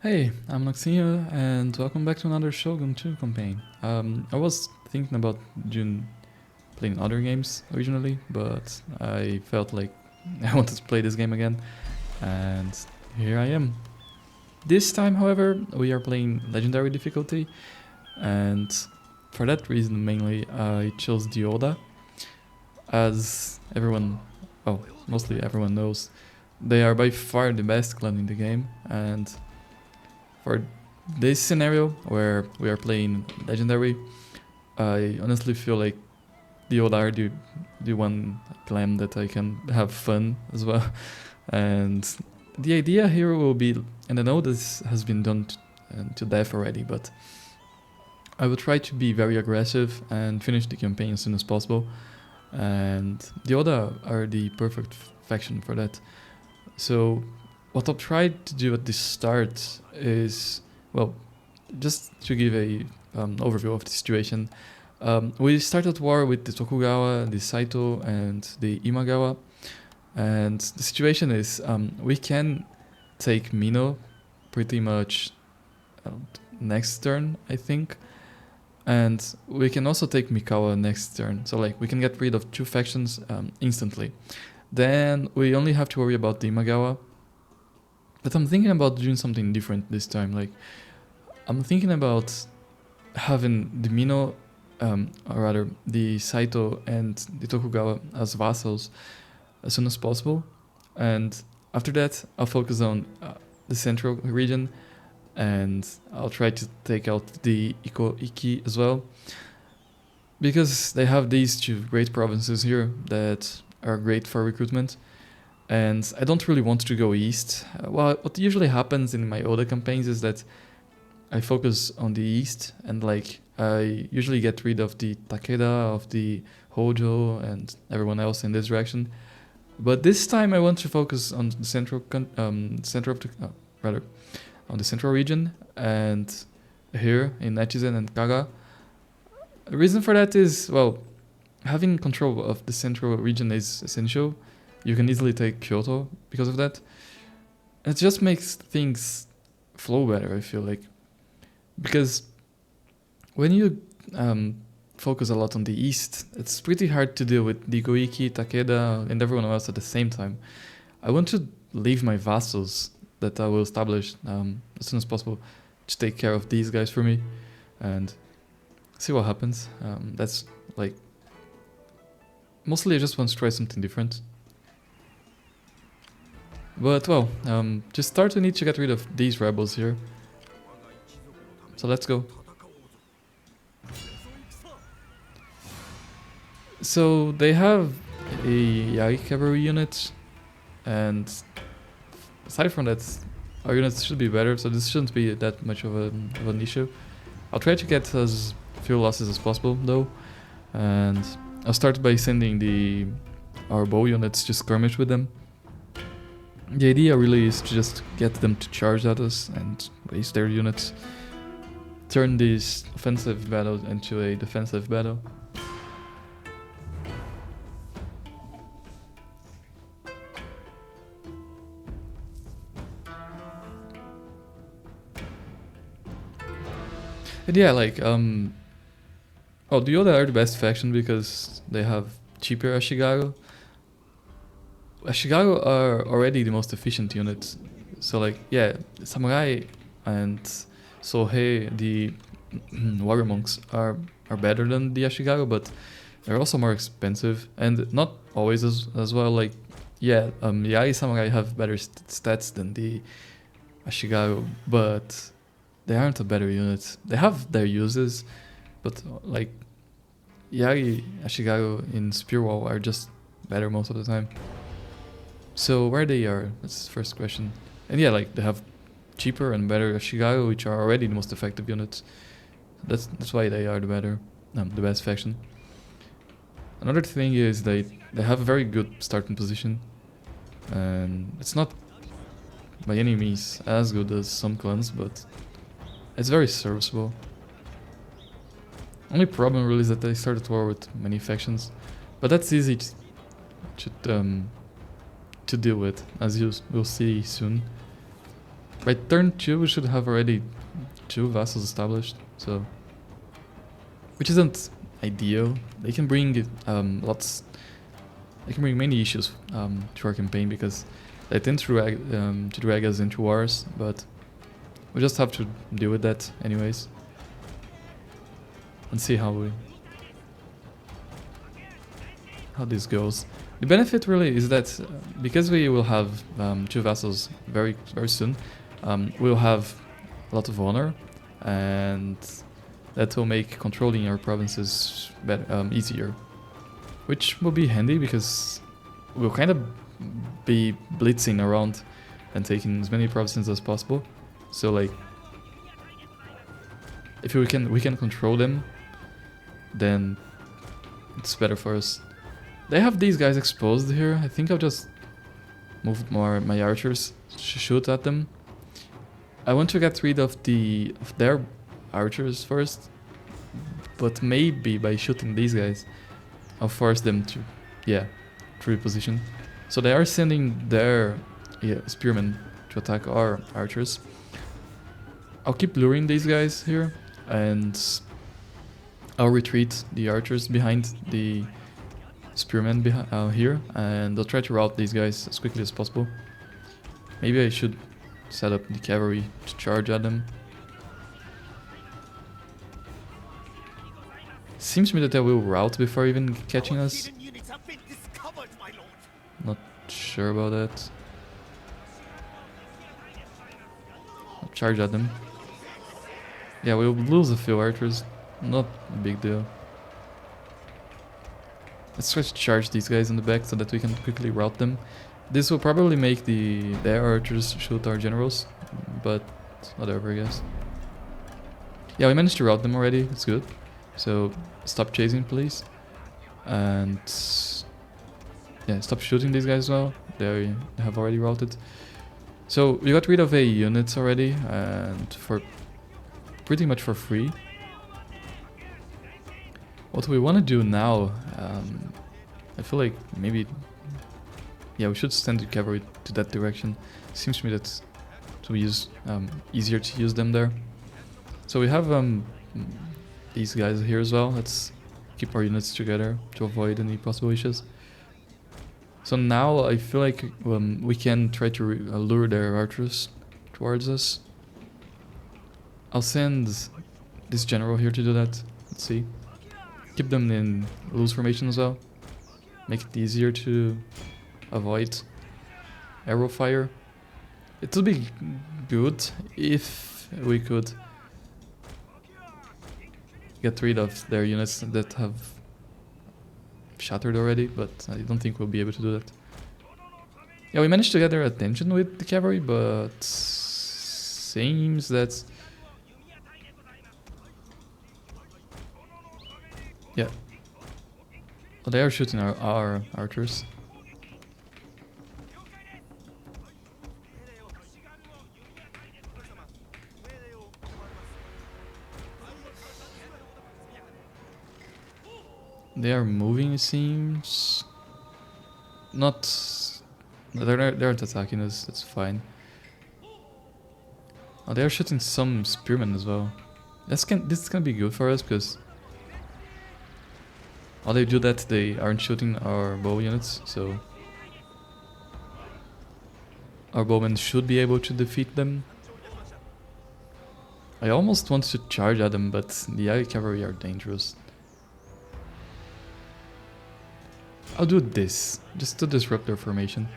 Hey, I'm Noxia, and welcome back to another Shogun 2 campaign. I was thinking about June playing other games originally, but I felt like I wanted to play this game again, and here I am. This time, however, we are playing Legendary difficulty, and for that reason mainly I chose the Oda. As everyone, well, mostly everyone knows, they are by far the best clan in the game, and for this scenario where we are playing Legendary, I honestly feel like the old are the one clan that I can have fun as well. And the idea here will be, and I know this has been done to death already, but I will try to be very aggressive and finish the campaign as soon as possible. And the Oda are the perfect faction for that. So what I'll try to do at the start is, well, just to give a overview of the situation. We started war with the Tokugawa, the Saito, and the Imagawa. And the situation is we can take Mino pretty much next turn, I think. And we can also take Mikawa next turn. So like we can get rid of two factions instantly. Then we only have to worry about the Imagawa. But I'm thinking about doing something different this time. Like I'm thinking about having the Mino, or rather the Saito and the Tokugawa as vassals as soon as possible. And after that, I'll focus on the central region, and I'll try to take out the Iki as well, because they have these two great provinces here that are great for recruitment. And I don't really want to go east. Well, what usually happens in my Oda campaigns is that I focus on the east, and like I usually get rid of the Takeda, of the Hojo, and everyone else in this direction. But this time I want to focus on the center of the rather on the central region, and here in Echizen and Kaga. The reason for that is, well, having control of the central region is essential. You can easily take Kyoto because of that. It just makes things flow better, I feel like. Because when you focus a lot on the east, it's pretty hard to deal with the Goiki, Takeda, and everyone else at the same time. I want to leave my vassals that I will establish as soon as possible to take care of these guys for me and see what happens. That's like, mostly I just want to try something different. But well, to start we need to get rid of these rebels here. So let's go. So they have a Yagi cavalry unit, and aside from that, our units should be better, so this shouldn't be that much of an issue. I'll try to get as few losses as possible though, and I'll start by sending our bow units to skirmish with them. The idea really is to just get them to charge at us and waste their units. Turn this offensive battle into a defensive battle. And yeah, like, the Oda are the best faction because they have cheaper Ashigaru. Ashigaru are already the most efficient unit. So like, yeah, Samurai and Sohei, the warrior monks, are better than the Ashigaru, but they're also more expensive, and not always as well. Like, yeah, Yai Samurai have better stats than the Ashigaru, but they aren't a better unit. They have their uses, but like Yagi, Ashigaru in Spear Wall are just better most of the time. So where they are, that's the first question. And yeah, like they have cheaper and better Ashigaru, which are already the most effective units. That's why they are the best faction. Another thing is they have a very good starting position, and it's not by any means as good as some clans, but it's very serviceable. Only problem really is that they started war with many factions, but that's easy to deal with, as you will see soon. By turn 2 we should have already 2 vassals established, so... Which isn't ideal. They can bring lots... They can bring many issues to our campaign, because they tend to drag us into wars, but we just have to deal with that anyways. And see how this goes. The benefit really is that because we will have 2 vassals very soon, we'll have a lot of honor, and that will make controlling our provinces easier. Which will be handy because we'll kind of be blitzing around and taking as many provinces as possible. So like, if we can control them, then it's better for us. They have these guys exposed here. I think I'll just move more my archers to shoot at them. I want to get rid of their archers first, but maybe by shooting these guys, I'll force them to, to reposition. So they are sending their spearmen to attack our archers. I'll keep luring these guys here, and I'll retreat the archers behind the spearmen here, and I'll try to rout these guys as quickly as possible. Maybe I should set up the cavalry to charge at them. Seems to me that they will rout before even catching us. Not sure about that. I'll charge at them. Yeah, we'll lose a few archers. Not a big deal. Let's try to charge these guys in the back so that we can quickly rout them. This will probably make their archers shoot our generals, but whatever, I guess. Yeah, we managed to rout them already. It's good. So stop chasing, please, and yeah, stop shooting these guys as well. They have already routed. So we got rid of a unit already, and for pretty much for free. What we want to do now, I feel like maybe, we should send the cavalry to that direction. Seems to me that it will be easier to use them there. So we have these guys here as well. Let's keep our units together to avoid any possible issues. So now I feel like we can try to lure their archers towards us. I'll send this general here to do that. Let's see. Keep them in loose formation as well. Make it easier to avoid arrow fire. It would be good if we could get rid of their units that have shattered already, but I don't think we'll be able to do that. Yeah, we managed to get their attention with the cavalry, but seems that... Yeah. Oh, they are shooting our archers. They are moving, it seems. Not... They aren't attacking us, that's fine. Oh, they are shooting some spearmen as well. This is gonna be good for us, because while they do that, they aren't shooting our bow units, so our bowmen should be able to defeat them. I almost want to charge at them, but the cavalry are dangerous. I'll do this, just to disrupt their formation.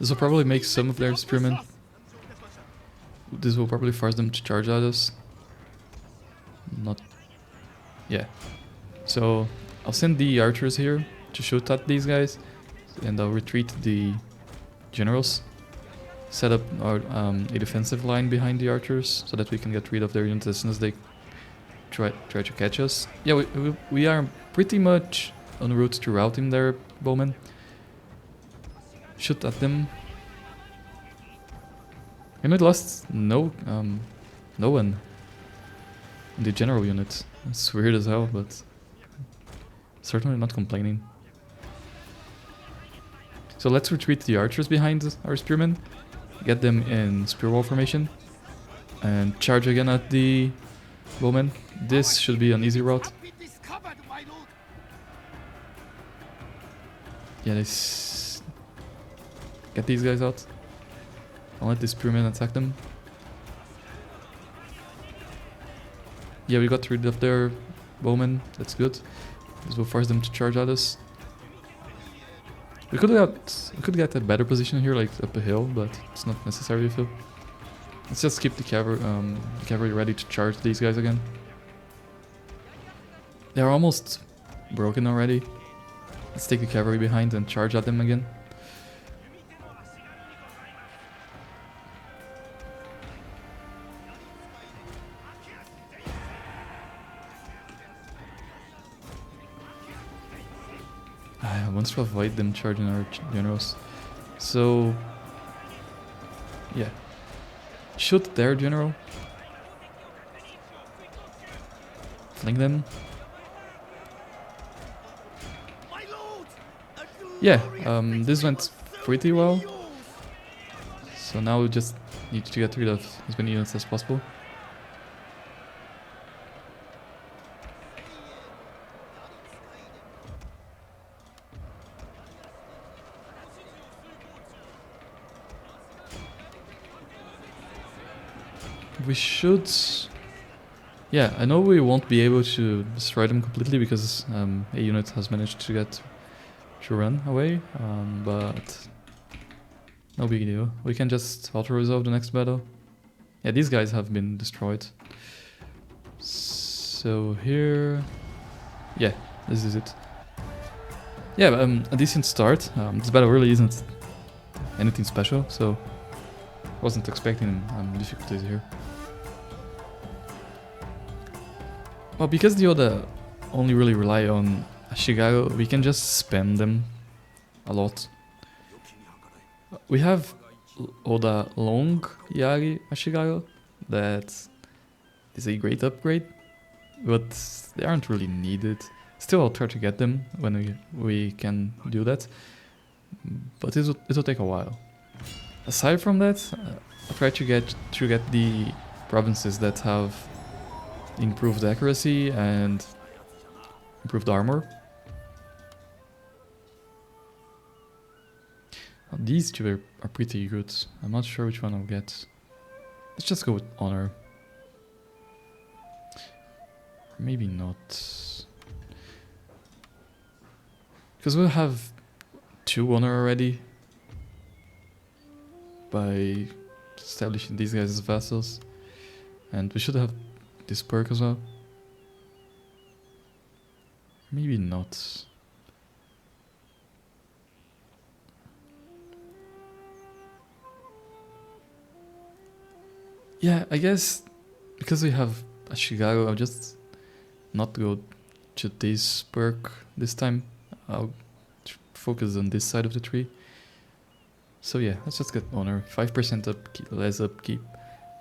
This will probably make some of their spearmen. This will probably force them to charge at us. Not... Yeah. So I'll send the archers here to shoot at these guys, and I'll retreat the generals. Set up our, a defensive line behind the archers so that we can get rid of their units as soon as they try to catch us. Yeah, we are pretty much en route to routing their bowmen. Shoot at them. And it lost no one in the general unit. It's weird as hell, but certainly not complaining. So let's retreat the archers behind our spearmen, get them in spear wall formation, and charge again at the bowmen. This should be an easy route. Yeah, let's get these guys out. Don't let the spearmen attack them. Yeah, we got rid of their bowmen. That's good. This will force them to charge at us. We could get a better position here, like up a hill, but it's not necessary. I feel. Let's just keep the cavalry ready to charge these guys again. They're almost broken already. Let's take the cavalry behind and charge at them again. I want to avoid them charging our generals. So, yeah. Shoot their general. Flank them. Yeah, this went pretty well. So now we just need to get rid of as many units as possible. We should... Yeah, I know we won't be able to destroy them completely because a unit has managed to run away, but no big deal. We can just auto-resolve the next battle. Yeah, these guys have been destroyed. So here... Yeah, this is it. Yeah, a decent start. This battle really isn't anything special, so wasn't expecting difficulties here. Well, because the Oda only really rely on Ashigaru, we can just spam them a lot. We have Oda Long Yari Ashigaru, that is a great upgrade, but they aren't really needed. Still, I'll try to get them when we can do that, but it'll take a while. Aside from that, I'll try to get the provinces that have improved accuracy and improved armor. These two are pretty good. I'm not sure which one I'll get. Let's just go with honor. Or maybe not. Because we'll have 2 honor already by establishing these guys as vassals. And we should have this perk as well. Maybe not. Yeah, I guess because we have Ashigaru, I'll just not go to this perk this time. I'll focus on this side of the tree. So yeah, let's just get honor. 5% upkeep, less upkeep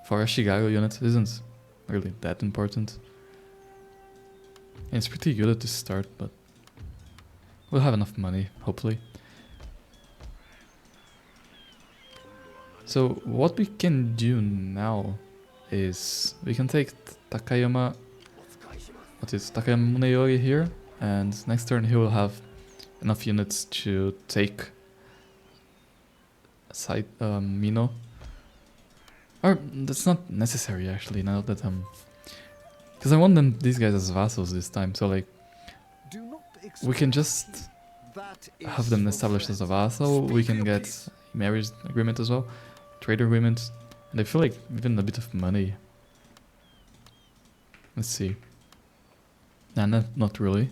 for Ashigaru unit isn't really that important. And it's pretty good at the start, but we'll have enough money, hopefully. So what we can do now is we can take Takayama, Takayama Muneyori here, and next turn he will have enough units to take side Mino. Or that's not necessary actually, now that because I want these guys as vassals this time, so like we can just have them established as a vassal. We can get marriage agreement as well, trade agreement, and I feel like even a bit of money. Let's see. Nah, not really.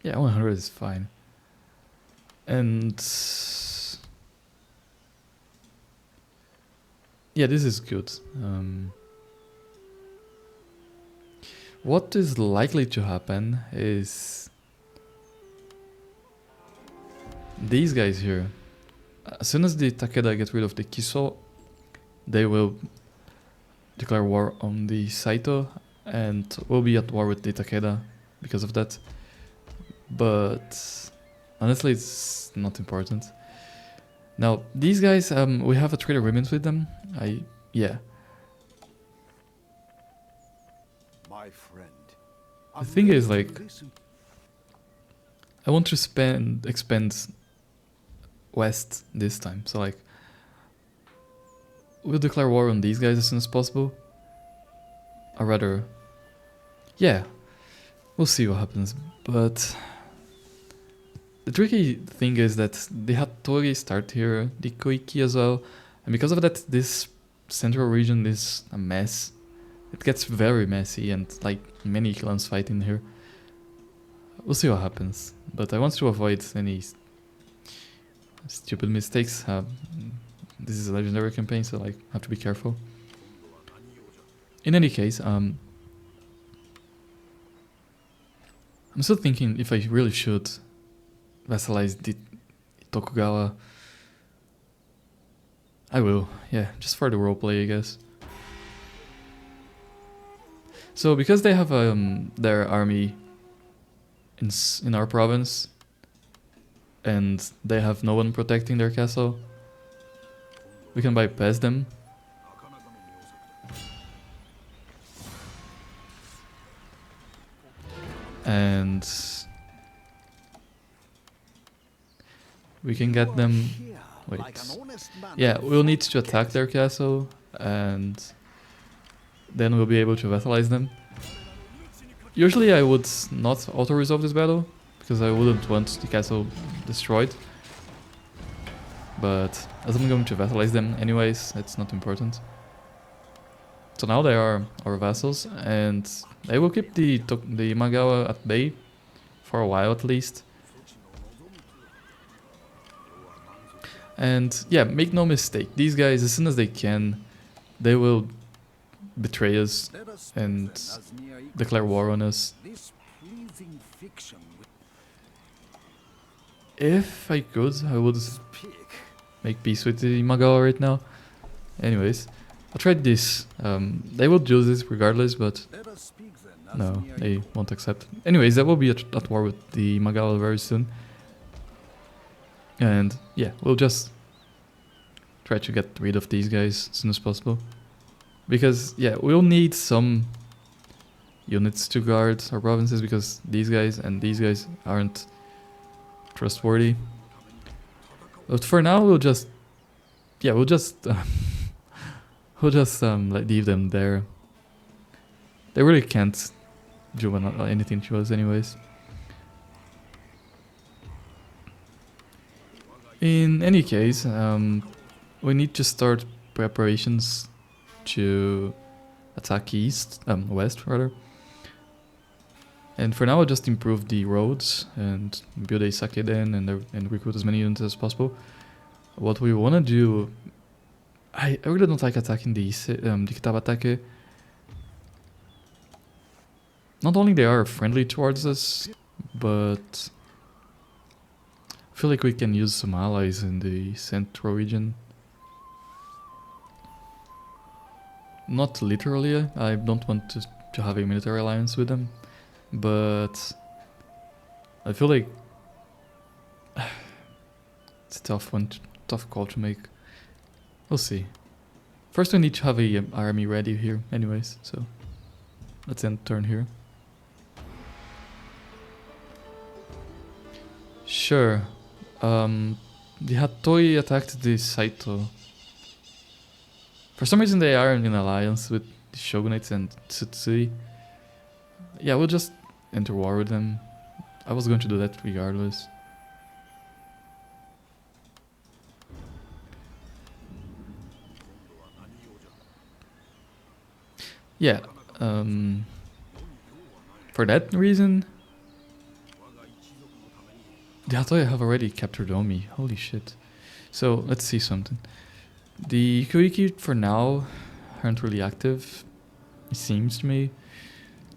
Yeah, 100 is fine. And yeah, this is good. What is likely to happen is these guys here as soon as the Takeda get rid of the Kiso, they will declare war on the Saito and will be at war with the Takeda because of that. But honestly, it's not important. Now, these guys, we have a trade agreement with them. Yeah. My friend. The thing is, like, I want to expand west this time. So, like, we'll declare war on these guys as soon as possible. Or rather, yeah, we'll see what happens. But the tricky thing is that the Hattori start here, the Koiki as well, and because of that, this central region is a mess. It gets very messy and like many clans fighting here. We'll see what happens, but I want to avoid any stupid mistakes. This is a legendary campaign, so like have to be careful. In any case, I'm still thinking if I really should vassalize the Tokugawa. I will, yeah, just for the roleplay, I guess. So because they have their army in our province, and they have no one protecting their castle, we can bypass them. And we can get them. Wait. Yeah, we'll need to attack their castle, and then we'll be able to vassalize them. Usually I would not auto-resolve this battle, because I wouldn't want the castle destroyed. But as I'm going to vassalize them anyways, it's not important. So now they are our vassals, and they will keep the Imagawa at bay for a while at least. And yeah, make no mistake, these guys, as soon as they can, they will betray us and declare war on us. If I could, I would make peace with the Imagawa right now. Anyways, I'll try this. They will do this regardless, but no, they won't accept. Anyways, they will be at war with the Imagawa very soon. And yeah, we'll just try to get rid of these guys as soon as possible. Because yeah, we'll need some units to guard our provinces, because these guys and these guys aren't trustworthy. But for now, we'll just leave them there. They really can't do anything to us anyways. In any case, we need to start preparations to attack west rather. And for now, I'll just improve the roads and build a Sakeden and recruit as many units as possible. What we want to do, I really don't like attacking the Kitabatake. Not only they are friendly towards us, but I feel like we can use some allies in the central region. Not literally, I don't want to have a military alliance with them, but I feel like it's a tough call to make. We'll see. First we need to have a army ready here anyways, so let's end turn here. Sure. The Hattori attacked the Saito. For some reason they are in alliance with the Shogunates and Tsutsui. Yeah, we'll just enter war with them. I was going to do that regardless. Yeah, for that reason, the Hattori have already captured Omi. Holy shit. So, let's see something. The Koiki, for now, aren't really active, it seems to me.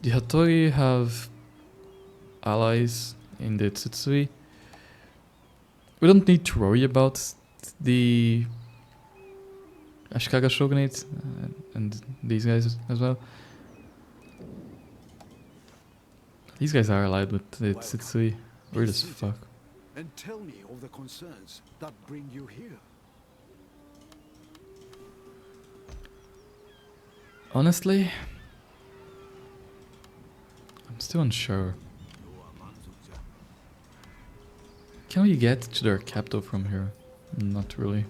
The Hattori have allies in the Tsutsui. We don't need to worry about the Ashikaga Shogunate and these guys as well. These guys are allied with the Tsutsui. Weird as fuck. And tell me of the concerns that bring you here. Honestly, I'm still unsure. Can we get to their capital from here? Not really.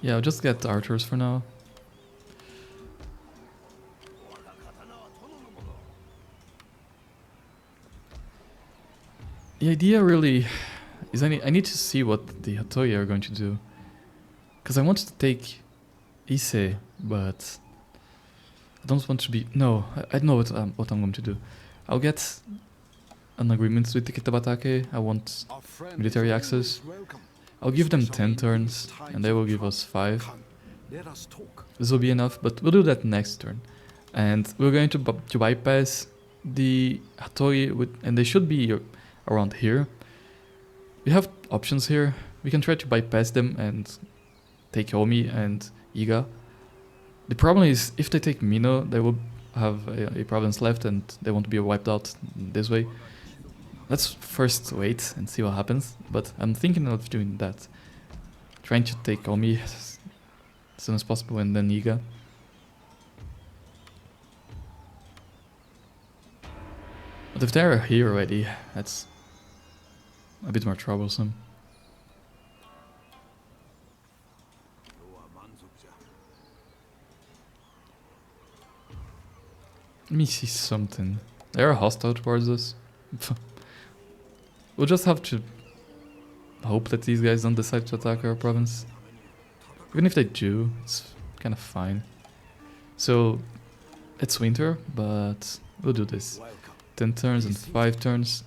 Yeah, I'll just get Arthur's for now. The idea really is I need to see what the Hattori are going to do. Because I wanted to take Ise, but I don't want to be... No, I know what I'm going to do. I'll get an agreement with the Kitabatake. I want military access. I'll give them 10 turns, and they will give us 5. This will be enough, but we'll do that next turn. And we're going to bypass the Hattori, and they should be around here. We have options here. We can try to bypass them and take Omi and Iga. The problem is, if they take Mino, they will have a province left and they won't be wiped out this way. Let's first wait and see what happens, but I'm thinking of doing that. Trying to take Omi as soon as possible and then Iga. But if they're here already, that's a bit more troublesome. Let me see something. They are hostile towards us. We'll just have to hope that these guys don't decide to attack our province. Even if they do, it's kind of fine. So, it's winter, but we'll do this. 10 turns and 5 turns.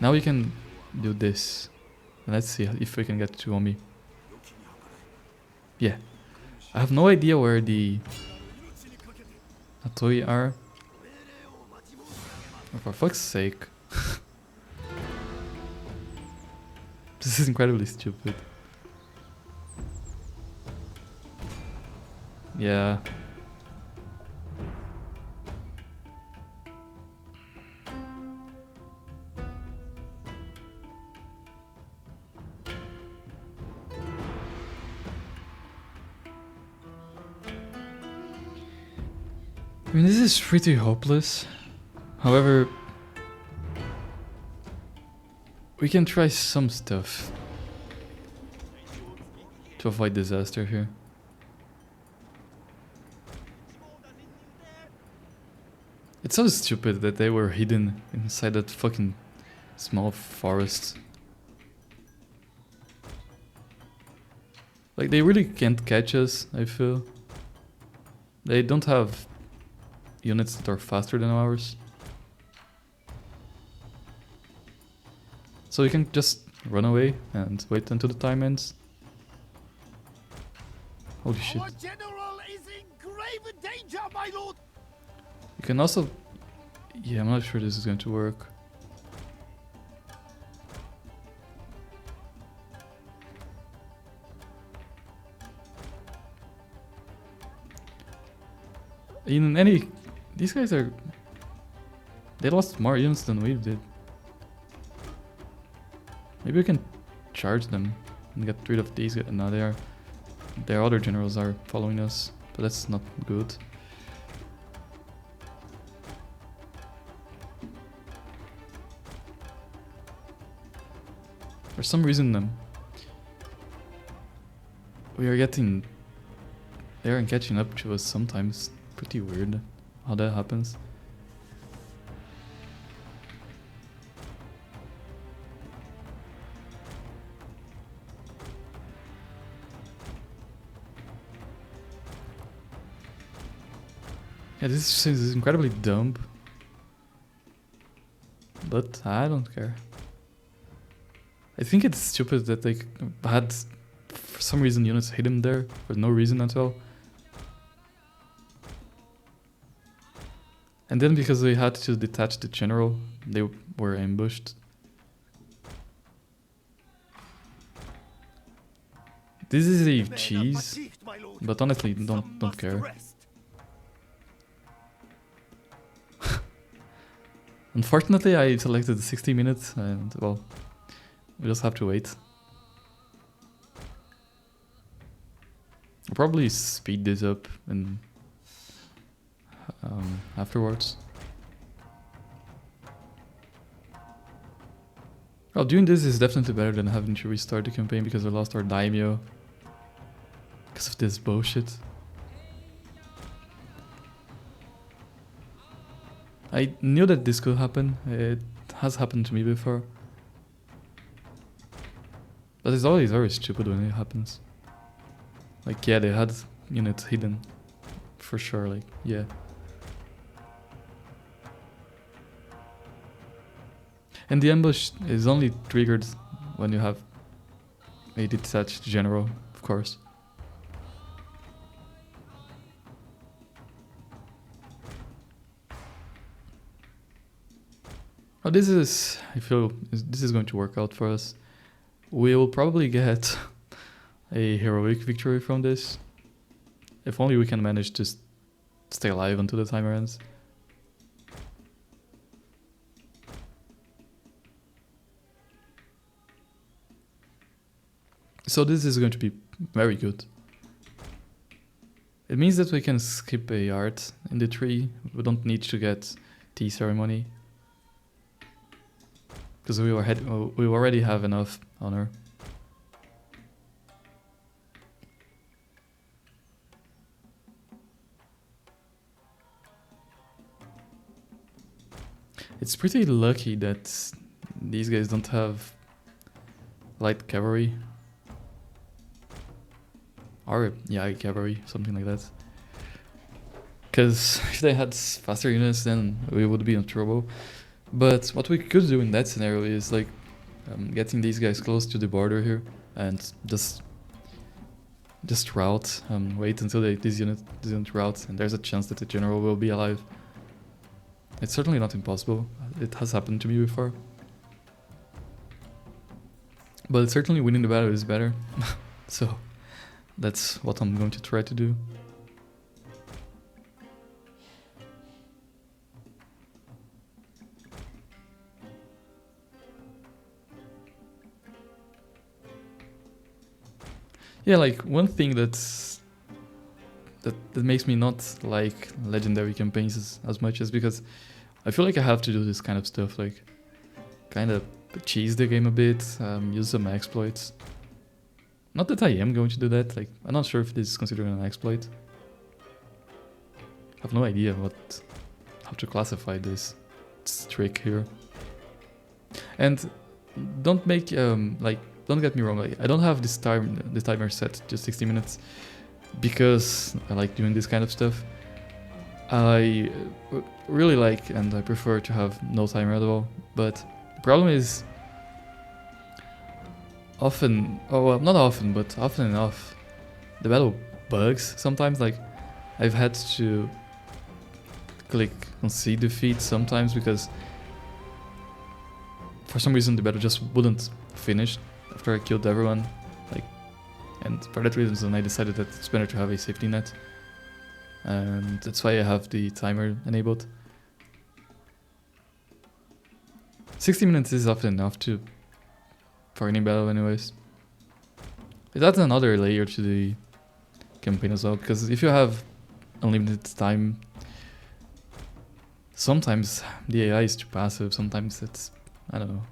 Now we can do this. And let's see if we can get to Omi. Yeah. I have no idea where the Hattori are. Oh, for fuck's sake. This is incredibly stupid. Yeah. I mean, this is pretty hopeless. However, we can try some stuff to avoid disaster here. It's so stupid that they were hidden inside that fucking small forest. Like, they really can't catch us, I feel. They don't have units that are faster than ours. So we can just run away and wait until the time ends. Holy shit. Our general is in grave danger, my lord. You can also... Yeah, I'm not sure this is going to work. In any... These guys are... They lost more units than we did. Maybe we can charge them and get rid of these guys. No, they are... Their other generals are following us, but that's not good. For some reason, we are getting... They are catching up to us sometimes. Pretty weird how that happens. Yeah, this is incredibly dumb. But I don't care. I think it's stupid that they had, for some reason, units hidden there for no reason at all. And then because we had to detach the general, they were ambushed. This is a Men are cheese, fatigued, my lord. but honestly, Some don't must care. rest. Unfortunately, I selected 60 minutes, and well, we just have to wait. I'll probably speed this up and afterwards. Well, doing this is definitely better than having to restart the campaign because we lost our daimyo because of this bullshit. I knew that this could happen. It has happened to me before. But it's always very stupid when it happens. Like, yeah, they had units hidden. For sure, like, yeah. And the ambush is only triggered when you have a detached general, of course. Oh, this is, I feel, this is going to work out for us. We will probably get a heroic victory from this. If only we can manage to stay alive until the timer ends. So this is going to be very good. It means that we can skip a yard in the tree. We don't need to get tea ceremony. Because we already have enough honor. It's pretty lucky that these guys don't have light cavalry. Or, yeah, cavalry, something like that. Because if they had faster units, then we would be in trouble. But what we could do in that scenario is like getting these guys close to the border here and just route, wait until this unit route, and there's a chance that the general will be alive. It's certainly not impossible. It has happened to me before. But certainly winning the battle is better. So that's what I'm going to try to do. Yeah, like one thing that makes me not like legendary campaigns as much is because I feel like I have to do this kind of stuff, like kind of cheese the game a bit, use some exploits. Not that I am going to do that, like I'm not sure if this is considered an exploit. I have no idea how to classify this trick here. And don't make don't get me wrong, like I don't have this timer set to 60 minutes because I like doing this kind of stuff. I really like and I prefer to have no timer at all, but the problem is often, oh well, not often, but often enough, the battle bugs sometimes. Like I've had to click concede defeat sometimes because for some reason the battle just wouldn't finish after I killed everyone, like, and for that reason I decided that it's better to have a safety net, and that's why I have the timer enabled. 60 minutes is often enough for any battle anyways. It adds another layer to the campaign as well, because if you have unlimited time, sometimes the AI is too passive, sometimes it's, I don't know.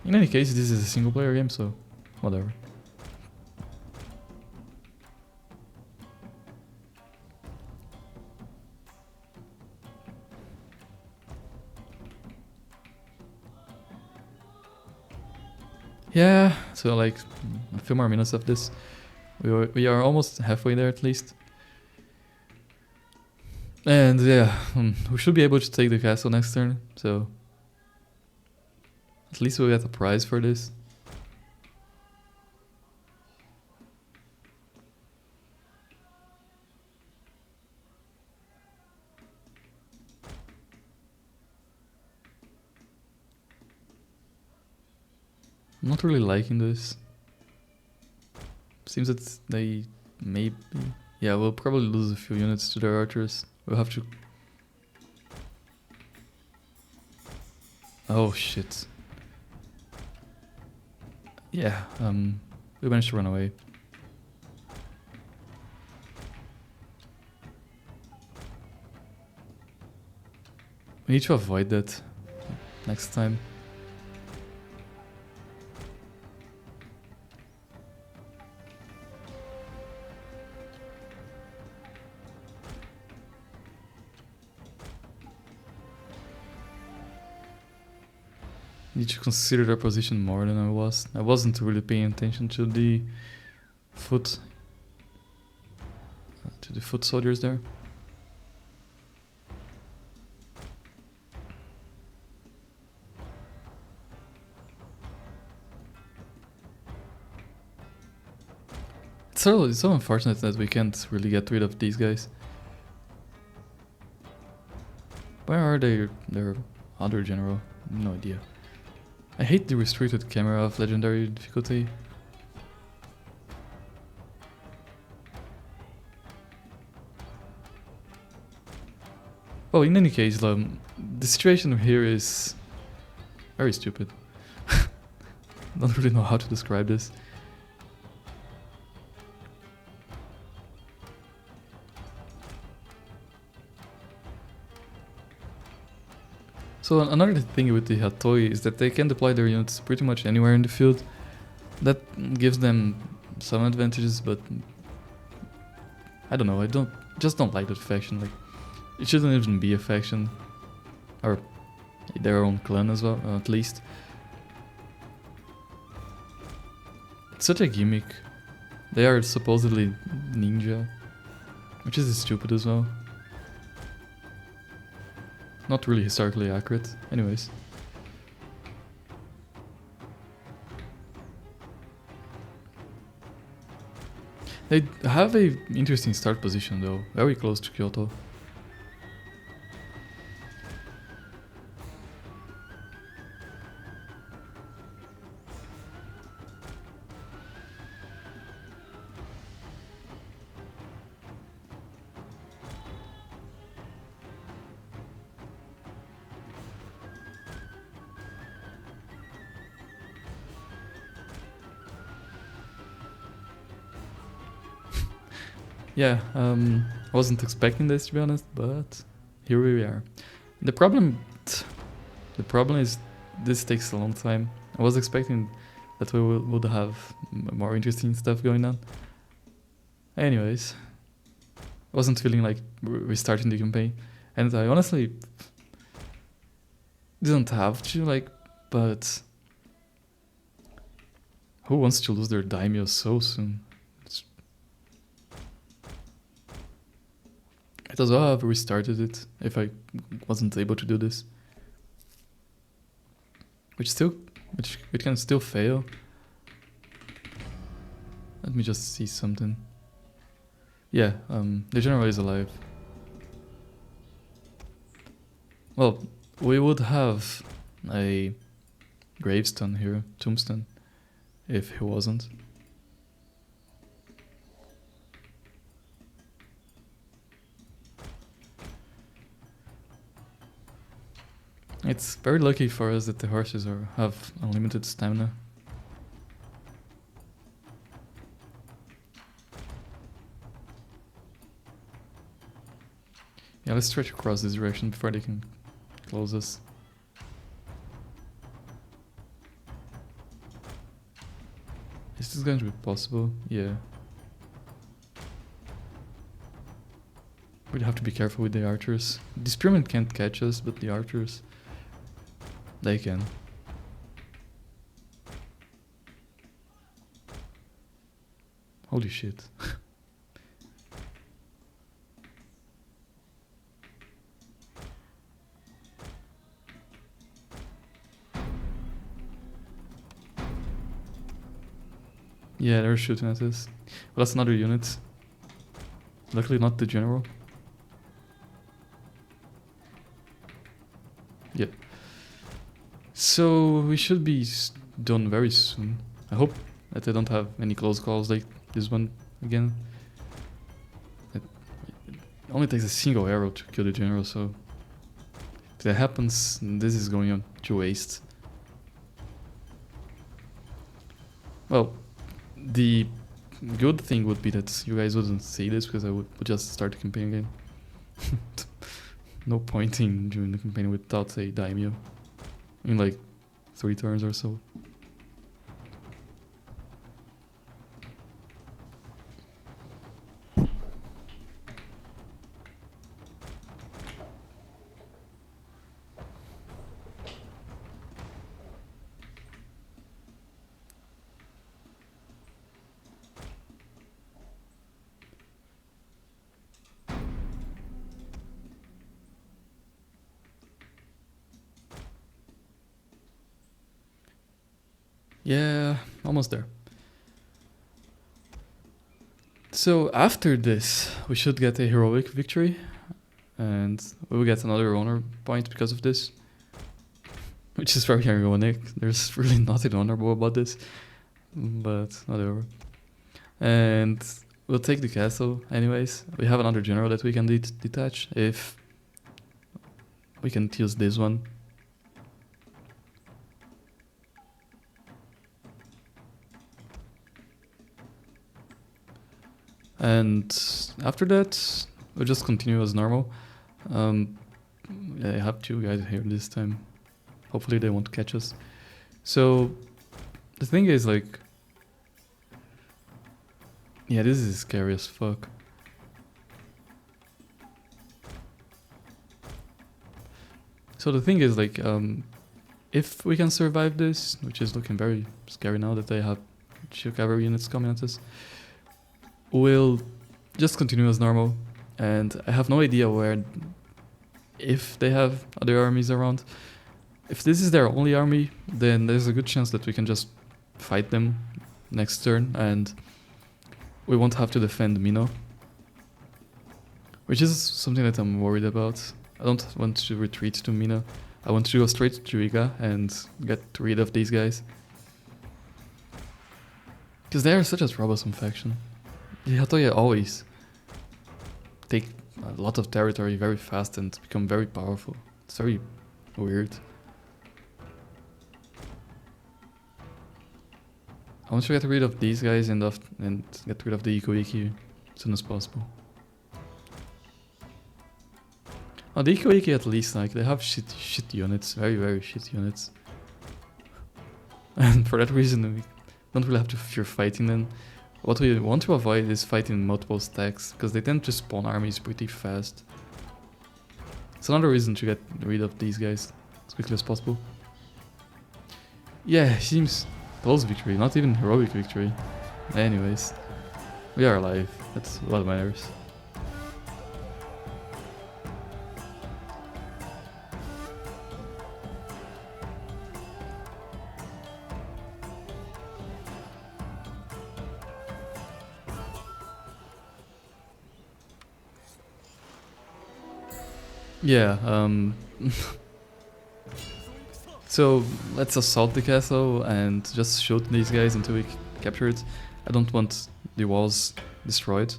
In any case, this is a single player game, so whatever. Yeah, so like a few more minutes of this. We are almost halfway there at least. And yeah, we should be able to take the castle next turn, so at least we'll get a prize for this. I'm not really liking this. Seems that they maybe... Yeah, we'll probably lose a few units to their archers. We'll have to... Oh shit. Yeah, we managed to run away. We need to avoid that next time. Need to consider their position more than I was. I wasn't really paying attention to the foot soldiers there. It's so unfortunate that we can't really get rid of these guys. Where are they? Their other general? No idea. I hate the restricted camera of legendary difficulty. Well, in any case, the situation here is very stupid. Don't really know how to describe this. So another thing with the Hattori is that they can deploy their units pretty much anywhere in the field. That gives them some advantages, but I don't know, I just don't like that faction. Like, it shouldn't even be a faction, or their own clan as well, at least. It's such a gimmick. They are supposedly ninja, which is stupid as well. Not really historically accurate, anyways. They have a interesting start position though, very close to Kyoto. Yeah, I wasn't expecting this to be honest, but here we are. The problem is this takes a long time. I was expecting that we would have more interesting stuff going on. Anyways, I wasn't feeling like restarting the campaign, and I honestly didn't have to, like, but who wants to lose their daimyo so soon? I'd as well have restarted it if I wasn't able to do this. Which can still fail. Let me just see something. Yeah, the general is alive. Well, we would have a gravestone here, tombstone, if he wasn't. It's very lucky for us that the horses have unlimited stamina. Yeah, let's try to cross this direction before they can close us. Is this going to be possible? Yeah. We'd have to be careful with the archers. The spearmen can't catch us, but the archers, they can. Holy shit. Yeah, they're shooting at us. Well, that's another unit. Luckily not the general. Yeah. So we should be done very soon. I hope that I don't have any close calls like this one again. It only takes a single arrow to kill the general, so if that happens, this is going on to waste. Well, the good thing would be that you guys wouldn't see this because I would just start the campaign again. No point in doing the campaign without a daimyo in like 3 turns or so. Yeah, almost there. So after this, we should get a heroic victory, and we will get another honor point because of this, which is very ironic. There's really nothing honorable about this, but whatever. And we'll take the castle anyways. We have another general that we can detach if we can use this one. And after that, we'll just continue as normal. I have 2 guys here this time. Hopefully they won't catch us. So the thing is, like, yeah, this is scary as fuck. So the thing is, like, if we can survive this, which is looking very scary now that they have Shogun cavalry units coming at us, we'll just continue as normal. And I have no idea where, if they have other armies around. If this is their only army, then there's a good chance that we can just fight them next turn and we won't have to defend Mino, which is something that I'm worried about. I don't want to retreat to Mino. I want to go straight to Riga and get rid of these guys, because they are such a troublesome faction. The Hatoya always take a lot of territory very fast and become very powerful. It's very weird. I want to get rid of these guys and get rid of the Ikoiki as soon as possible. Oh, the Ikoiki at least, like, they have shit units, very shit units. And for that reason we don't really have to fear fighting them. What we want to avoid is fighting multiple stacks, because they tend to spawn armies pretty fast. It's another reason to get rid of these guys as quickly as possible. Yeah, seems close victory, not even heroic victory. Anyways, we are alive, that's what matters. Yeah, so let's assault the castle and just shoot these guys until we capture it. I don't want the walls destroyed.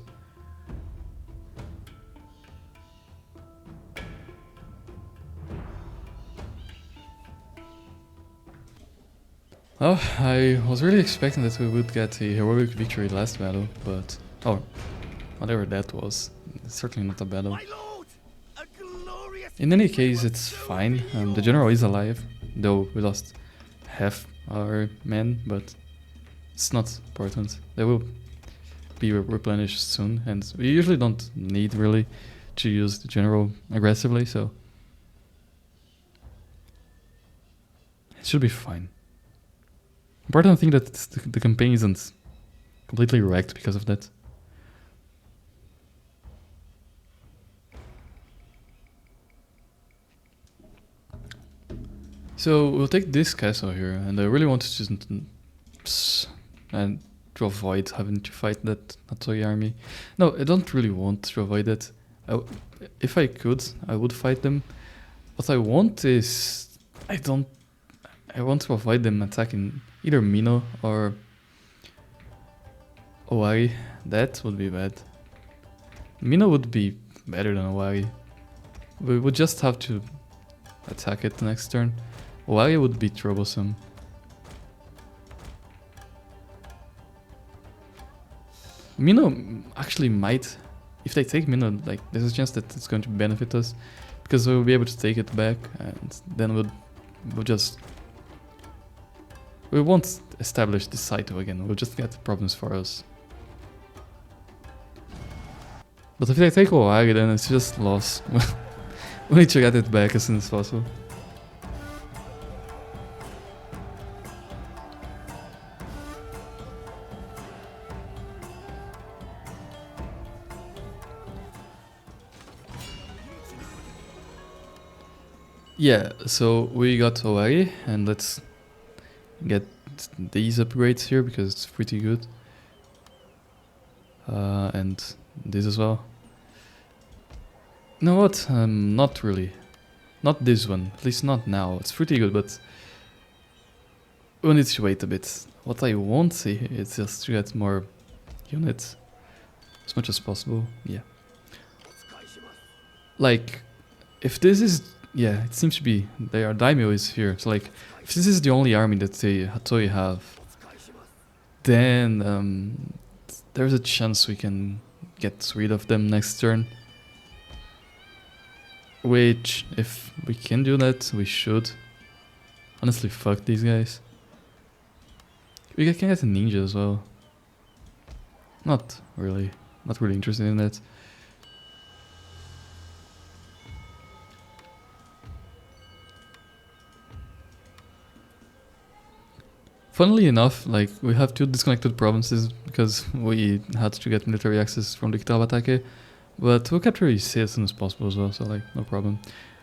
Oh, I was really expecting that we would get a heroic victory last battle, but oh, whatever that was, it's certainly not a battle. My lord, a glorious In any case, it's fine. The general is alive, though we lost half our men, but it's not important. They will be replenished soon, and we usually don't need really to use the general aggressively, so it should be fine. Important thing that the campaign isn't completely wrecked because of that. So we'll take this castle here, and I really want to avoid having to fight that Natsui army. No, I don't really want to avoid it. If I could, I would fight them. What I want is, I I want to avoid them attacking either Mino or Owari. That would be bad. Mino would be better than Owari. We would just have to attack it next turn. Owari would be troublesome. Mino actually might, if they take Mino, like there's a chance that it's going to benefit us because we'll be able to take it back and then we'll just, we won't establish this Saito again, we'll just get problems for us. But if they take Owari, then it's just loss. We need to get it back as soon as possible. Yeah, so we got Owari, and let's get these upgrades here because it's pretty good. And this as well. You know what? Not really. Not this one. At least not now. It's pretty good, but we need to wait a bit. What I won't see is just to get more units as much as possible. Yeah. Like, if this is, yeah, it seems to be their daimyo is here. So like, if this is the only army that the Hattori have, then there's a chance we can get rid of them next turn. Which, if we can do that, we should. Honestly, fuck these guys. We can get a ninja as well. Not really interested in that. Funnily enough, like, we have 2 disconnected provinces because we had to get military access from the Kitabatake. But we'll capture Issei as soon as possible as well, so like, no problem.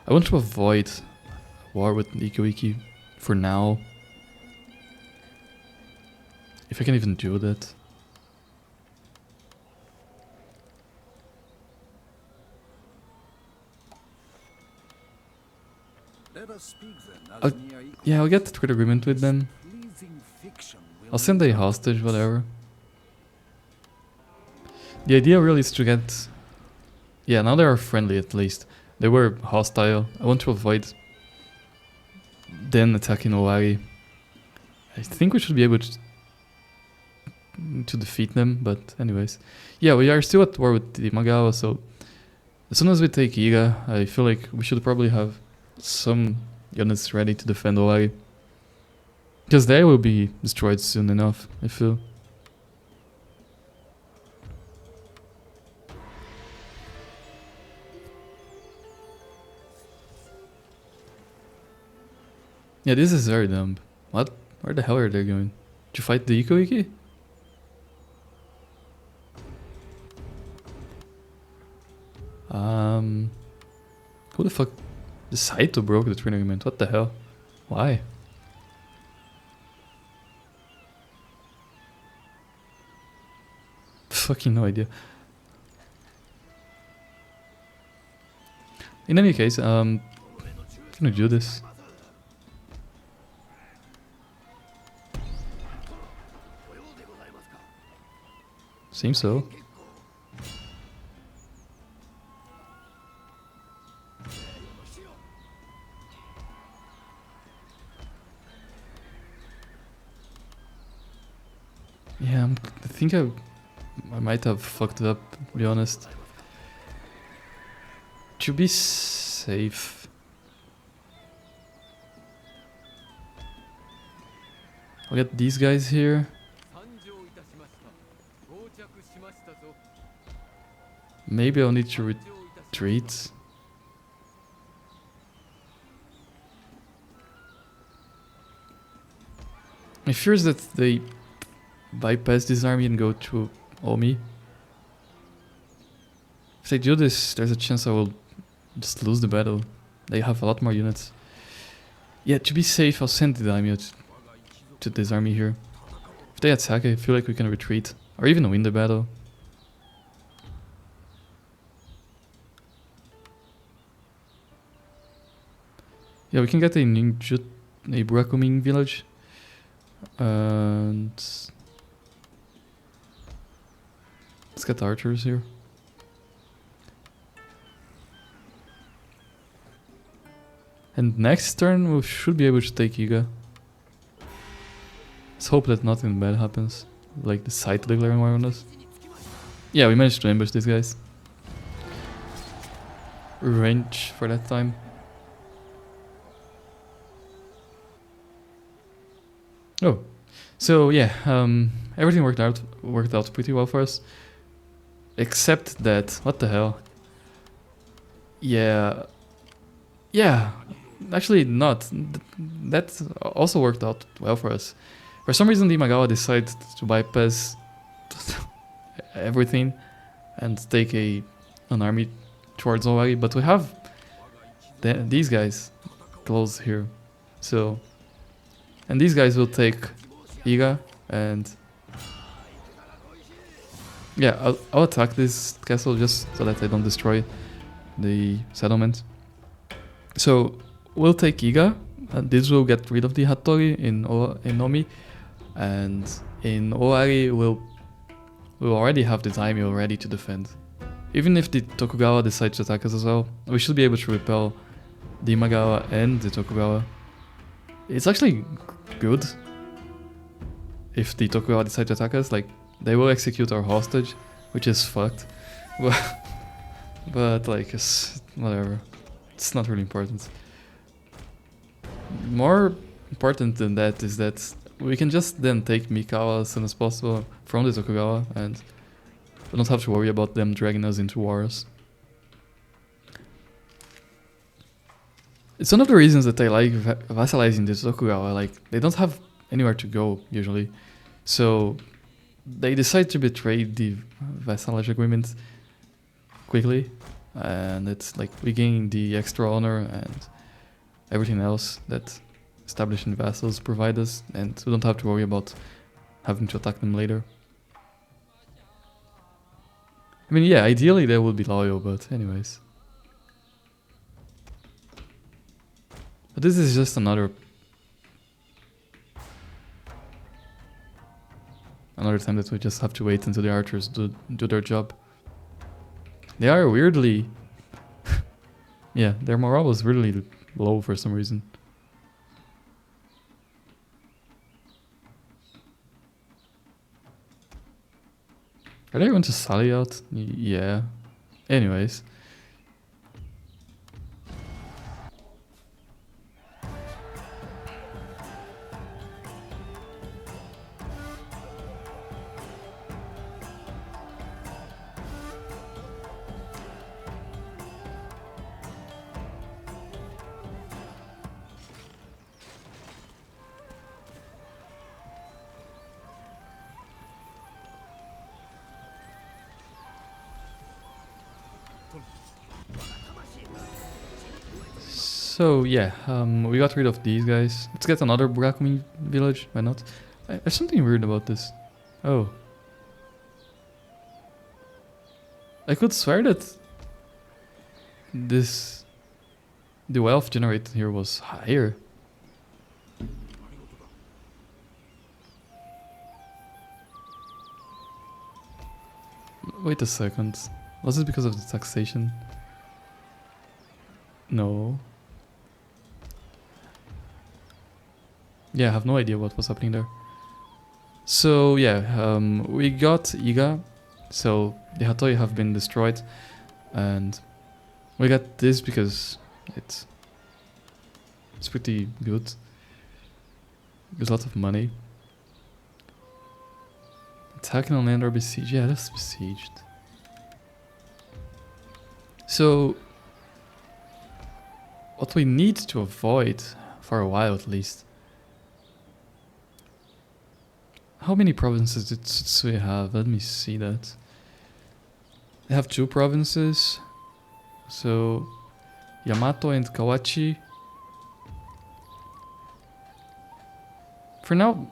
I want to avoid war with Iki for now. If I can even do that. Let us speak then, as near equals. Yeah, I'll get the trade agreement with them. Pleasing fiction will I'll send a hostage, whatever. The idea really is to get... Yeah, now they are friendly at least. They were hostile. I want to avoid them attacking Owari. I think we should be able to defeat them, but anyways. Yeah, we are still at war with the Imagawa, so as soon as we take Iga, I feel like we should probably have some units ready to defend Owari. Because they will be destroyed soon enough, I feel. Yeah, this is very dumb. What? Where the hell are they going? To fight the Iko-Iki? Who the fuck? The Saito broke the training agreement. What the hell? Why? Fucking no idea. In any case, I'm gonna do this. Seems so. Yeah, I think I might have fucked it up, to be honest. To be safe, I'll get these guys here. Maybe I'll need to retreat. My fear is that they bypass this army and go to Omi. If they do this, there's a chance I will just lose the battle. They have a lot more units. Yeah, to be safe, I'll send the daimyo to this army here. If they attack, I feel like we can retreat. Or even win the battle. Yeah, we can get a ninja. a Burakumin village. And let's get archers here. And next turn we should be able to take Iga. Let's hope that nothing bad happens. Like the site declaring war on us. Yeah, we managed to ambush these guys. Range for that time. Oh, so yeah, everything worked out pretty well for us, except that what the hell? Yeah, actually not. That also worked out well for us. For some reason, the Imagawa decided to bypass everything and take an army towards Owari, but we have these guys close here, so. And these guys will take Iga, and yeah, I'll attack this castle just so that I don't destroy the settlement. So we'll take Iga, and this will get rid of the Hattori in Omi, and in Owari we'll already have the daimyo ready to defend. Even if the Tokugawa decides to attack us as well, we should be able to repel the Imagawa and the Tokugawa. It's actually good if the Tokugawa decide to attack us. Like, they will execute our hostage, which is fucked. But like, it's whatever. It's not really important. More important than that is that we can just then take Mikawa as soon as possible from the Tokugawa, and we don't have to worry about them dragging us into wars. It's one of the reasons that I like vassalizing the Tokugawa. Like, they don't have anywhere to go, usually. So, they decide to betray the vassalage agreement quickly. And it's like, we gain the extra honor and everything else that establishing vassals provide us. And we don't have to worry about having to attack them later. I mean, yeah, ideally they would be loyal, but anyways. But this is just another time that we just have to wait until the archers do their job. They are weirdly... yeah, their morale was really low for some reason. Are they going to sally out? Yeah. Anyways. So yeah, we got rid of these guys. Let's get another Burakumi village, why not? There's something weird about this. Oh. I could swear that the wealth generated here was higher. Wait a second. Was this because of the taxation? No. Yeah, I have no idea what was happening there. So yeah, we got Iga. So the Hattori have been destroyed, and we got this because it's pretty good. There's lots of money. Attacking on land or besieged. Yeah, that's besieged. So what we need to avoid, for a while at least. How many provinces did Tsutsui have? Let me see that. They have 2 provinces. So Yamato and Kawachi. For now,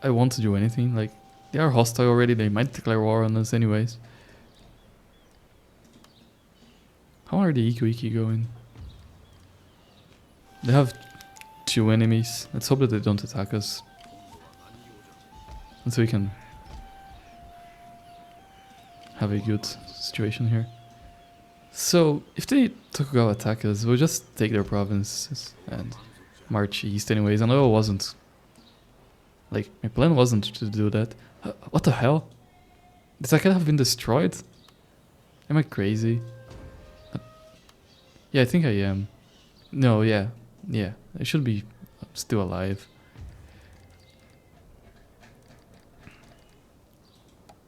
I won't do anything. Like, they are hostile already. They might declare war on us anyways. How are the Ikuiki going? They have few enemies. Let's hope that they don't attack us. And so we can have a good situation here. So, if they Tokugawa attack us, we'll just take their provinces and march east anyways. I know it wasn't... Like, my plan wasn't to do that. What the hell? Did that have been destroyed? Am I crazy? Yeah, I think I am. No, yeah. Yeah, I should be still alive.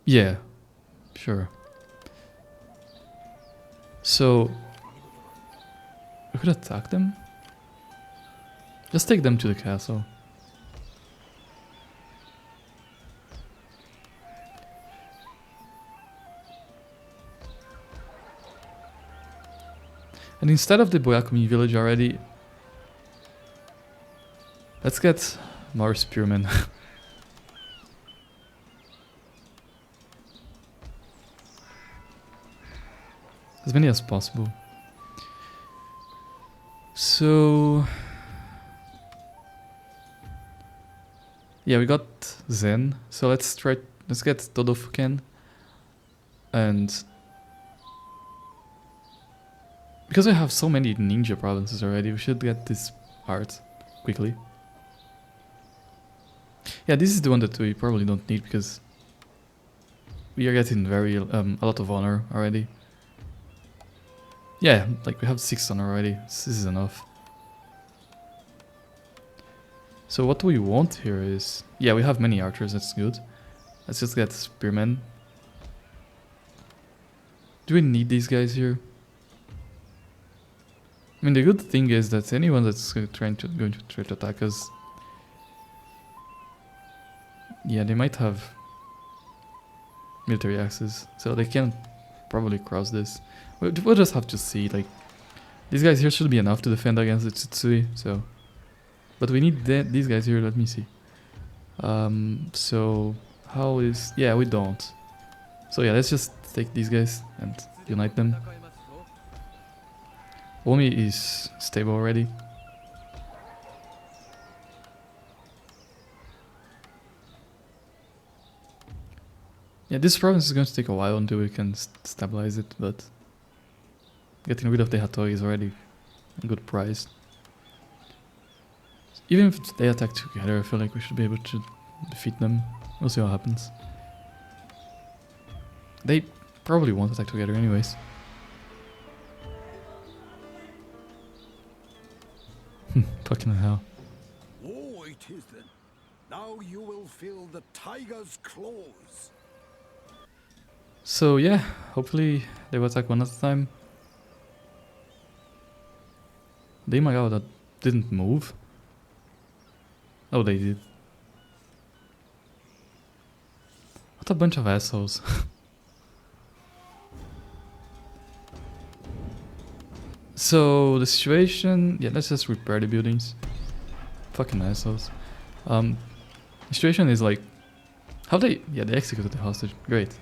Yeah, sure. So, we could attack them? Just take them to the castle. And instead of the Boyakumi village already, let's get more spearmen. As many as possible. So... yeah, we got Zen. So let's get Todofuken. And... because we have so many ninja provinces already, we should get this art quickly. Yeah, this is the one that we probably don't need because we are getting a lot of honor already. Yeah, like we have 6 honor already. This is enough. So what we want here is... yeah, we have many archers, that's good. Let's just get spearmen. Do we need these guys here? I mean, the good thing is that anyone that's going to try to attack us... yeah, they might have military access, so they can probably cross this. We'll just have to see, like... these guys here should be enough to defend against the Tsutsui, so... but we need these guys here, let me see. So... how is... yeah, we don't. So yeah, let's just take these guys and unite them. Omi is stable already. Yeah, this province is going to take a while until we can stabilize it, but getting rid of the Hattori is already a good price. Even if they attack together, I feel like we should be able to defeat them. We'll see what happens. They probably won't attack together anyways. Fucking hell. Oh, it is then. Now you will feel the tiger's claws. So yeah, hopefully they will attack one at a time. The Imagawa that didn't move. Oh, they did. What a bunch of assholes. So the situation, yeah, let's just repair the buildings. Fucking assholes. The situation is like, how they, yeah, they executed the hostage. Great.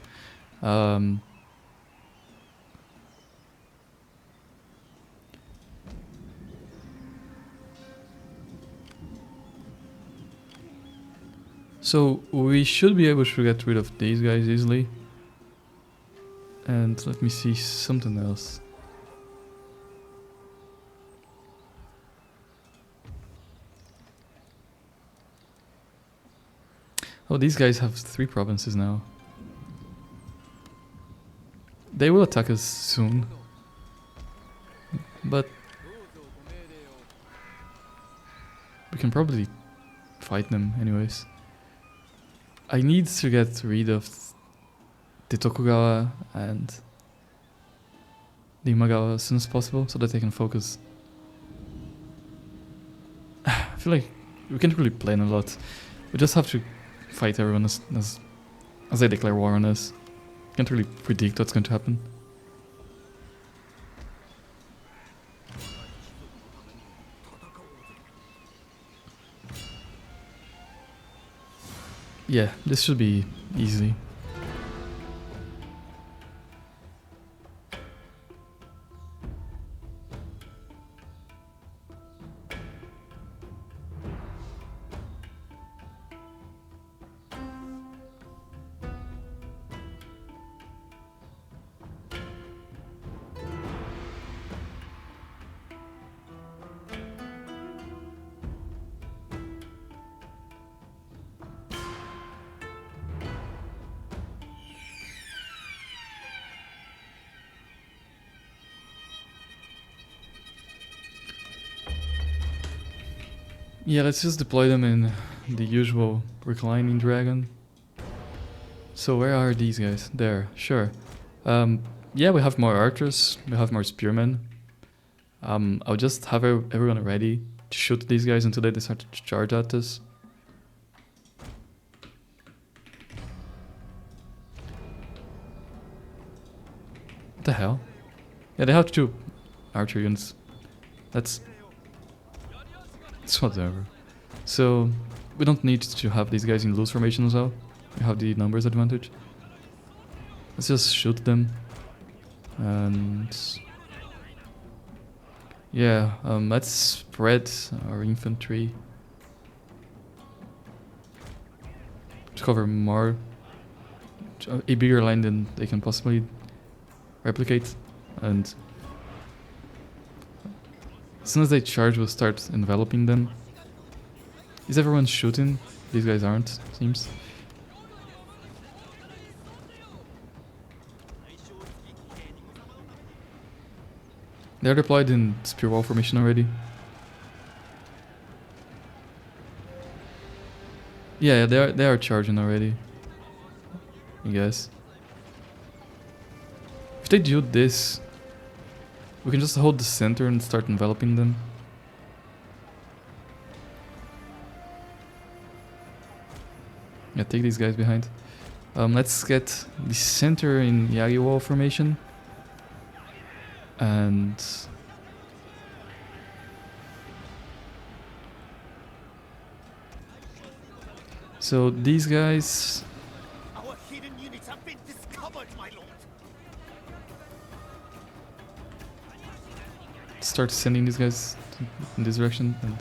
So we should be able to get rid of these guys easily. And let me see something else. Oh, these guys have 3 provinces now. They will attack us soon. But we can probably fight them anyways. I need to get rid of the Tokugawa and the Imagawa as soon as possible so that they can focus. I feel like we can't really plan a lot. We just have to fight everyone as they declare war on us. Can't really predict what's going to happen. Yeah, this should be easy. Yeah, let's just deploy them in the usual reclining dragon. So where are these guys? There, sure. Yeah, we have more archers, we have more spearmen. I'll just have everyone ready to shoot these guys until they decide to charge at us. What the hell? Yeah, they have 2 archer units. It's whatever. So, we don't need to have these guys in loose formation as well. We have the numbers advantage. Let's just shoot them. And... yeah, let's spread our infantry to cover more, a bigger line than they can possibly replicate, and as soon as they charge, we'll start enveloping them. Is everyone shooting? These guys aren't, seems. They're deployed in spear wall formation already. Yeah, they are charging already, I guess. If they do this, we can just hold the center and start enveloping them. Yeah, take these guys behind. Let's get the center in Yagi wall formation. And... so these guys... Our hidden units have been discovered, my lord. start sending these guys in this direction. And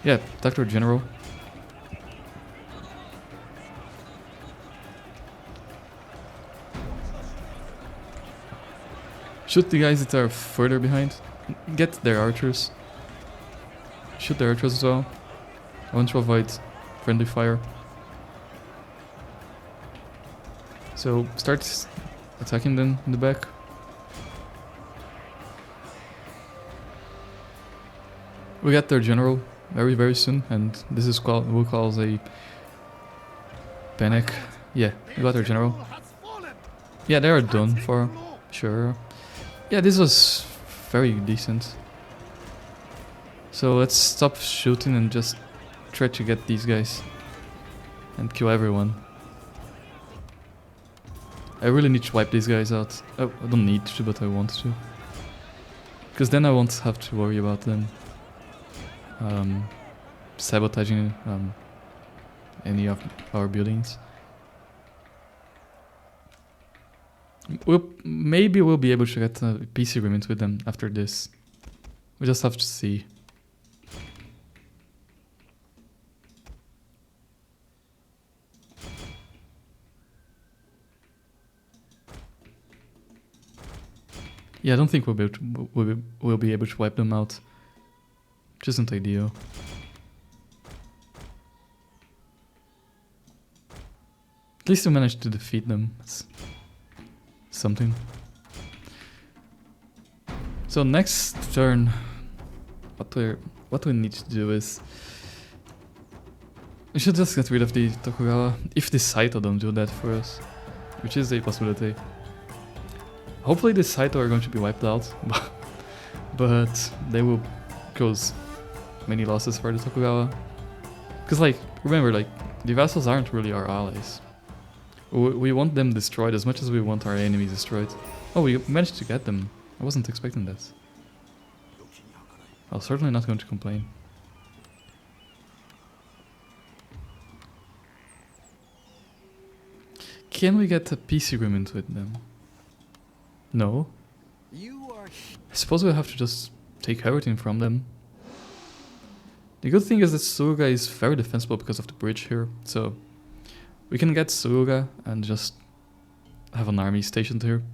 yeah, Dr. General. Shoot the guys that are further behind. Get their archers. Shoot their archers as well. I want to avoid friendly fire. So start attacking them in the back. We got their general very soon, and this is we'll cause a panic. Yeah, we got their general. Yeah, they are done for sure. Yeah, this was very decent. So let's stop shooting and just try to get these guys and kill everyone. I really need to wipe these guys out. Oh, I don't need to, but I want to. Because then I won't have to worry about them sabotaging any of our buildings. Maybe we'll be able to get a peace agreement with them after this. We just have to see. Yeah, I don't think we'll be able to wipe them out. Which isn't ideal. At least we managed to defeat them. It's something. So next turn, what we need to do is we should just get rid of the Tokugawa if the Saito don't do that for us, which is a possibility. Hopefully the Saito are going to be wiped out, but they will cause many losses for the Tokugawa. Because like, remember, like, the vassals aren't really our allies. We want them destroyed as much as we want our enemies destroyed. Oh, we managed to get them. I wasn't expecting that. I was certainly not going to complain. Can we get a peace agreement with them? No. I suppose we'll have to just take everything from them. The good thing is that Suruga is very defensible because of the bridge here, so we can get Suruga and just have an army stationed here.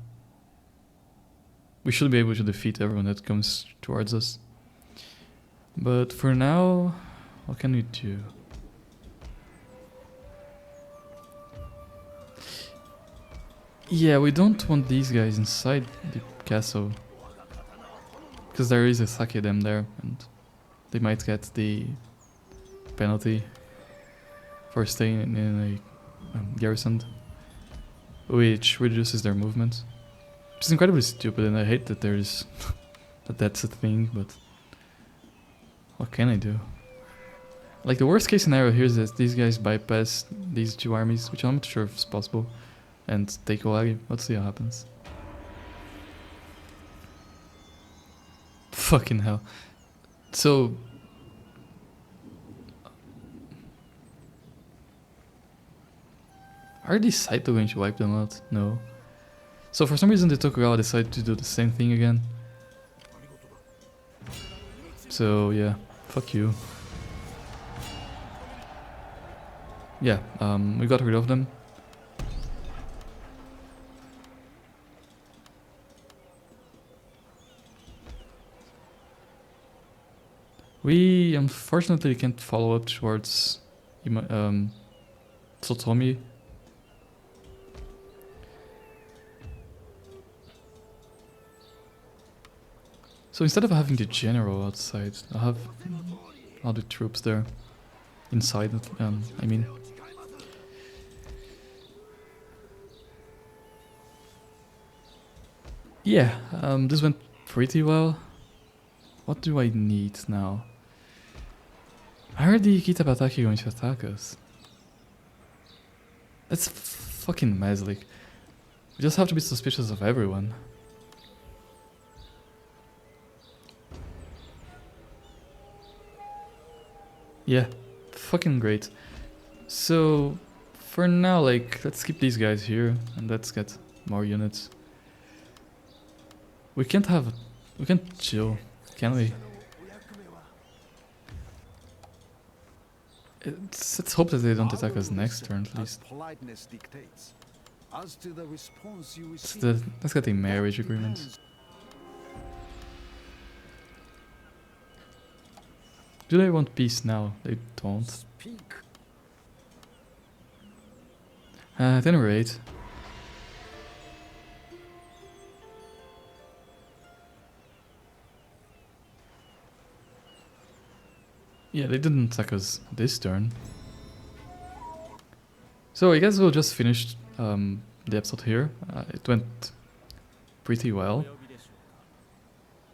We should be able to defeat everyone that comes towards us. But for now, what can we do? Yeah, we don't want these guys inside the castle. Because there is a Sake dam there, and they might get the penalty for staying in a garrison, which reduces their movement. Which is incredibly stupid, and I hate that there's that's a thing, but what can I do? Like, the worst case scenario here is that these guys bypass these two armies, which I'm not sure if it's possible, and take Owari. Let's see what happens. Fucking hell. So... Are these Saito going to wipe them out? No. So for some reason the Tokugawa decided to do the same thing again. So yeah, fuck you. Yeah, we got rid of them. We unfortunately can't follow up towards Tsutomi. So instead of having the general outside, I'll have all the troops there. Inside, I mean. Yeah, this went pretty well. What do I need now? I heard the Kitabataki going to attack us. That's fucking mess, like. We just have to be suspicious of everyone. Yeah, fucking great. So, for now, like, let's keep these guys here and let's get more units. We can't chill, can we? Let's hope that they don't attack us next turn, at least. Let's get a marriage agreement. Do they want peace now? They don't. At any rate. Yeah, they didn't attack us this turn. So I guess we'll just finish the episode here. It went pretty well.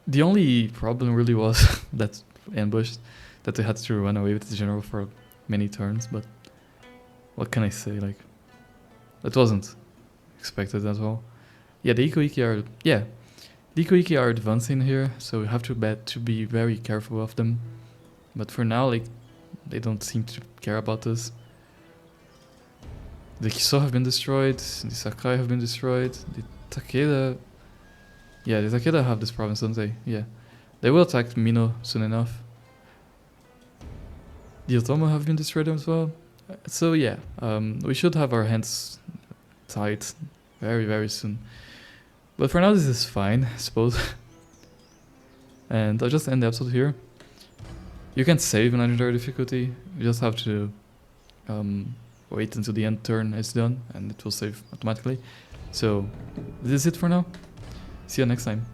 The only problem really was that ambush, that they had to run away with the general for many turns, but what can I say, like, that wasn't expected at all. Yeah, the Ikoiki are advancing here, so we have to be very careful of them. But for now, like, they don't seem to care about us. The Kiso have been destroyed, the Sakai have been destroyed, the Takeda... Yeah, the Takeda have this province, don't they? Yeah. They will attack Mino soon enough. The Otomo have been destroyed as well. So yeah, we should have our hands tied very, very soon. But for now this is fine, I suppose. And I'll just end the episode here. You can't save in legendary difficulty, you just have to wait until the end turn is done and it will save automatically. So this is it for now. See you next time.